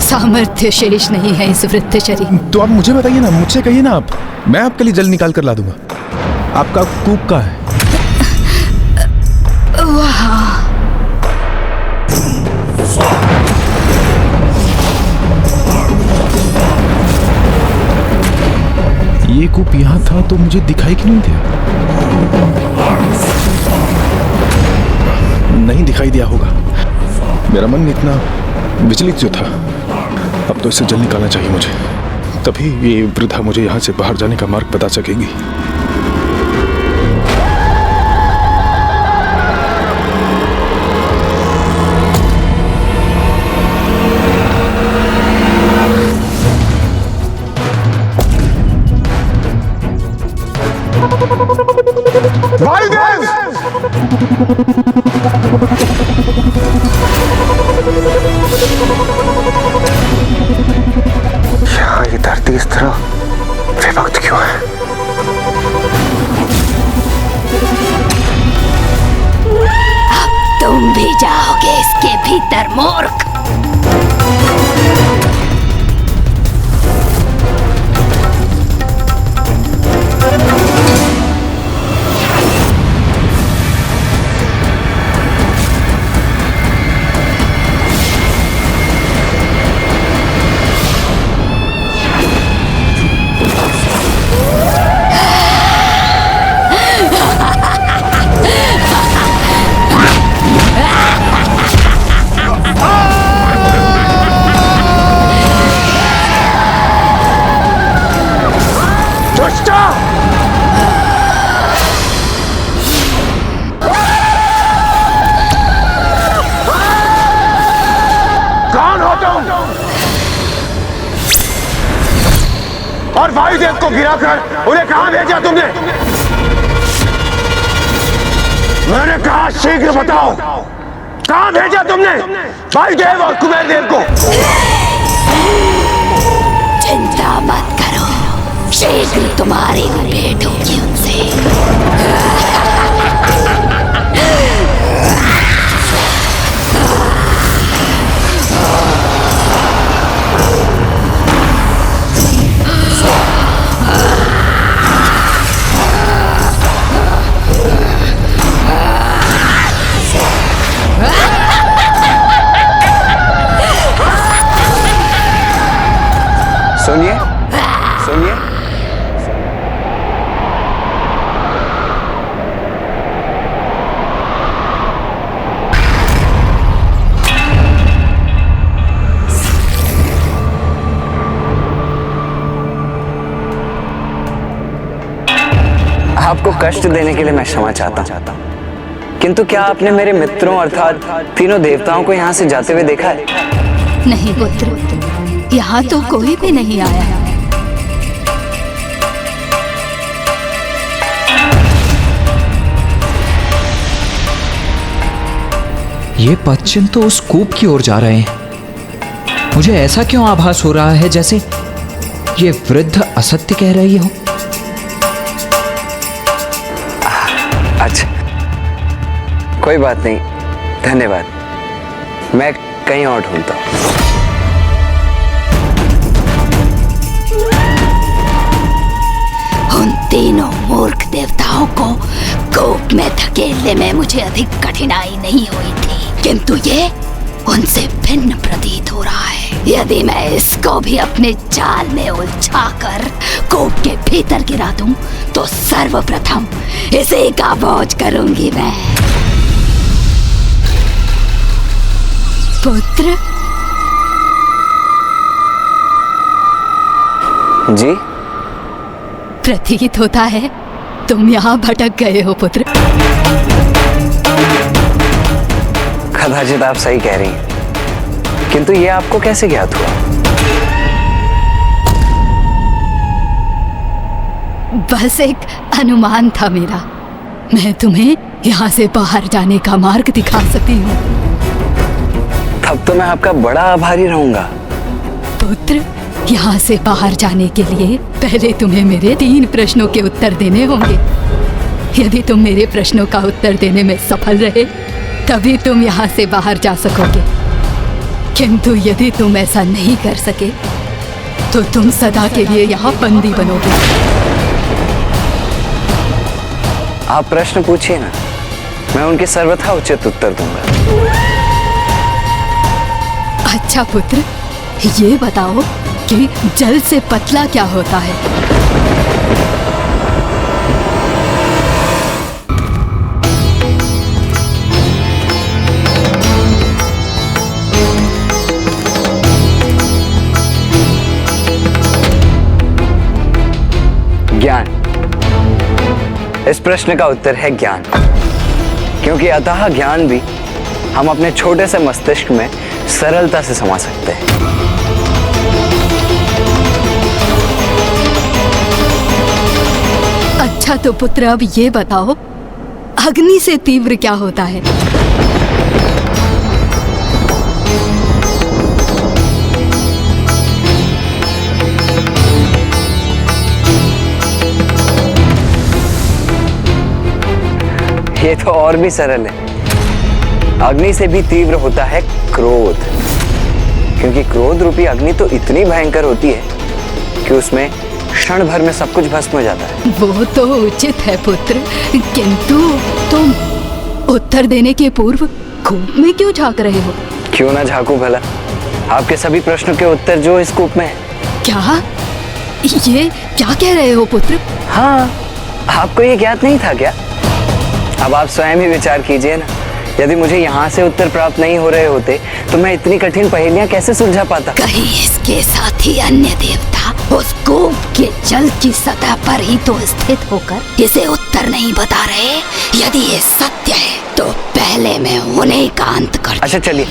सामर्थ्य शेष नहीं है इस वृद्ध शरीर। तो आप मुझे बताइए ना, मुझसे कहिए ना, आप, मैं आपके लिए जल निकाल कर ला दूंगा। आपका कूप कहाँ है? वहाँ। ये कूप यहाँ था तो मुझे दिखाई क्यों नहीं दिया? नहीं दिखाई दिया होगा। मेरा मन इतना विचलित जो था। अब तो इससे जल निकालना चाहिए मुझे, तभी ये वृद्धा मुझे यहाँ से बाहर जाने का मार्ग बता सकेगी। वायुदेव! यहाँ ये धरती इस तरह विभक्त क्यों है? अब तुम भी जाओगे इसके भीतर, मूर्ख। और वायुदेव को गिराकर उन्हें कहां भेजा तुमने? मैंने कहा शीघ्र बताओ, कहां भेजा तुमने वायुदेव और कुबेर देव को? चिंता मत करो, शीघ्र तुम्हारी भेंट होगी उनसे। सुनिए, सुनिए। आपको कष्ट देने के लिए मैं क्षमा चाहता हूँ, किंतु क्या आपने मेरे मित्रों अर्थात तीनों देवताओं को यहाँ से जाते हुए देखा है? नहीं पुत्र, यहाँ तो कोई भी नहीं आया। ये पश्चिम तो उस कूप की ओर जा रहे हैं। मुझे ऐसा क्यों आभास हो रहा है जैसे ये वृद्ध असत्य कह रही हो? अच्छा, कोई बात नहीं, धन्यवाद। मैं कहीं और ढूंढता हूँ। उन तीनों मूर्ख देवताओं को कूप में धकेलने में मुझे अधिक कठिनाई नहीं हुई थी, किंतु ये उनसे भिन्न प्रतीत हो रहा है। यदि मैं इसको भी अपने जाल में उलझाकर कूप के भीतर गिरा दूं, तो सर्वप्रथम इसे का बोझ करूंगी मैं। पुत्र जी, प्रतीत होता है तुम यहाँ भटक गए हो पुत्र। कदाचित आप सही कह रही हैं, किंतु ये आपको कैसे ज्ञात हुआ? बस एक अनुमान था मेरा। मैं तुम्हें यहाँ से बाहर जाने का मार्ग दिखा सकती हूँ। तब तो मैं आपका बड़ा आभारी रहूंगा। पुत्र, यहाँ से बाहर जाने के लिए पहले तुम्हें मेरे 3 प्रश्नों के उत्तर देने होंगे। यदि तुम मेरे प्रश्नों का उत्तर देने में सफल रहे, तभी तुम यहाँ से बाहर जा सकोगे। किंतु यदि तुम ऐसा नहीं कर सके, तो तुम सदा के लिए यहाँ बंदी बनोगे। आप प्रश्न पूछिए ना, मैं उनके सर्वथा उचित उत्तर दूंगा। अच्छा पुत्र, ये बताओ कि जल से पतला क्या होता है? ज्ञान। इस प्रश्न का उत्तर है ज्ञान, क्योंकि अतः ज्ञान भी हम अपने छोटे से मस्तिष्क में सरलता से समा सकते हैं। अच्छा तो पुत्र, अब ये बताओ, अग्नि से तीव्र क्या होता है? ये तो और भी सरल है। अग्नि से भी तीव्र होता है क्रोध, क्योंकि क्रोध रूपी अग्नि तो इतनी भयंकर होती है कि उसमें क्षण भर में सब कुछ भस्म हो जाता है। वो तो उचित है पुत्र, किंतु तुम उत्तर देने के पूर्व कूप में क्यों झांक रहे हो? क्यों ना झांकू भला, आपके सभी प्रश्नों के उत्तर जो इस कूप में है। क्या? ये क्या कह रहे हो पुत्र? हाँ, आपको ये ज्ञात नहीं था क्या? अब आप स्वयं ही विचार कीजिए ना, यदि मुझे यहाँ से उत्तर प्राप्त नहीं हो रहे होते, तो मैं इतनी कठिन पहेलियां कैसे सुलझा पाता? कहीं इसके साथी अन्य देवता उस कूप के जल की सतह पर ही तो स्थित होकर इसे उत्तर नहीं बता रहे। यदि ये सत्य है, तो पहले मैं उन्हें का अंत कर। अच्छा चलिए,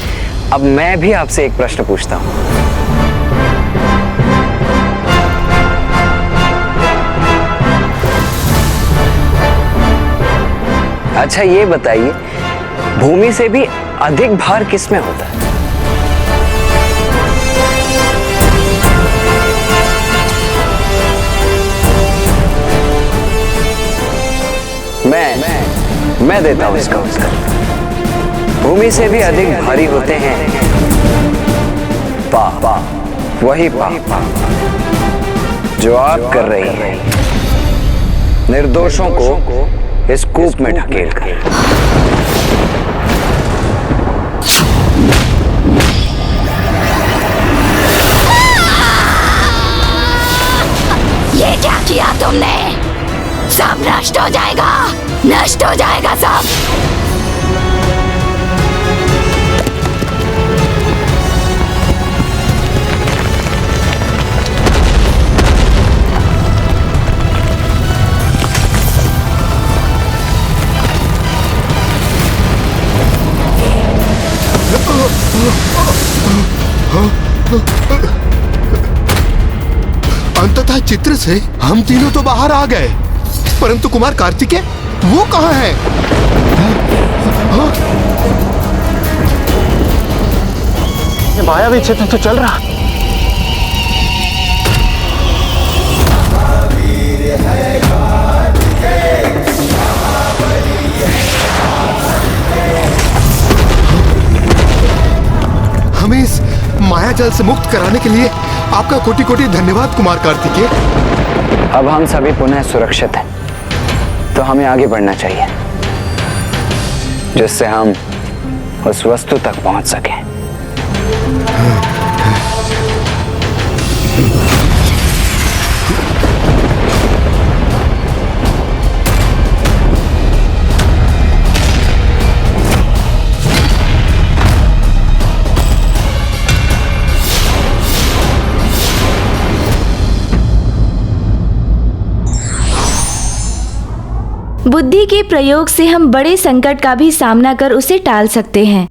अब मैं भी आपसे एक प्रश्न पूछता हूँ। अच्छा ये बताइए, भूमि से भी अधिक भार किस में होता है? मैं देता हूं इसका उत्तर। भूमि से भी अधिक भारी होते हैं पाप, वही पाप जो आप कर रही हैं, निर्दोषों को इस कूप में ढकेल कर। ये क्या किया तुमने? सब नष्ट हो जाएगा, नष्ट हो जाएगा सब। चित्र से हम तीनों तो बाहर आ गए, परंतु कुमार कार्तिकेय वो कहाँ है? ये मायावी चित्र तो चल रहा। हमें इस माया जाल से मुक्त कराने के लिए आपका कोटि कोटि धन्यवाद कुमार कार्तिकेय। अब हम सभी पुनः सुरक्षित हैं, तो हमें आगे बढ़ना चाहिए जिससे हम उस वस्तु तक पहुंच सकें। बुद्धि के प्रयोग से हम बड़े संकट का भी सामना कर उसे टाल सकते हैं।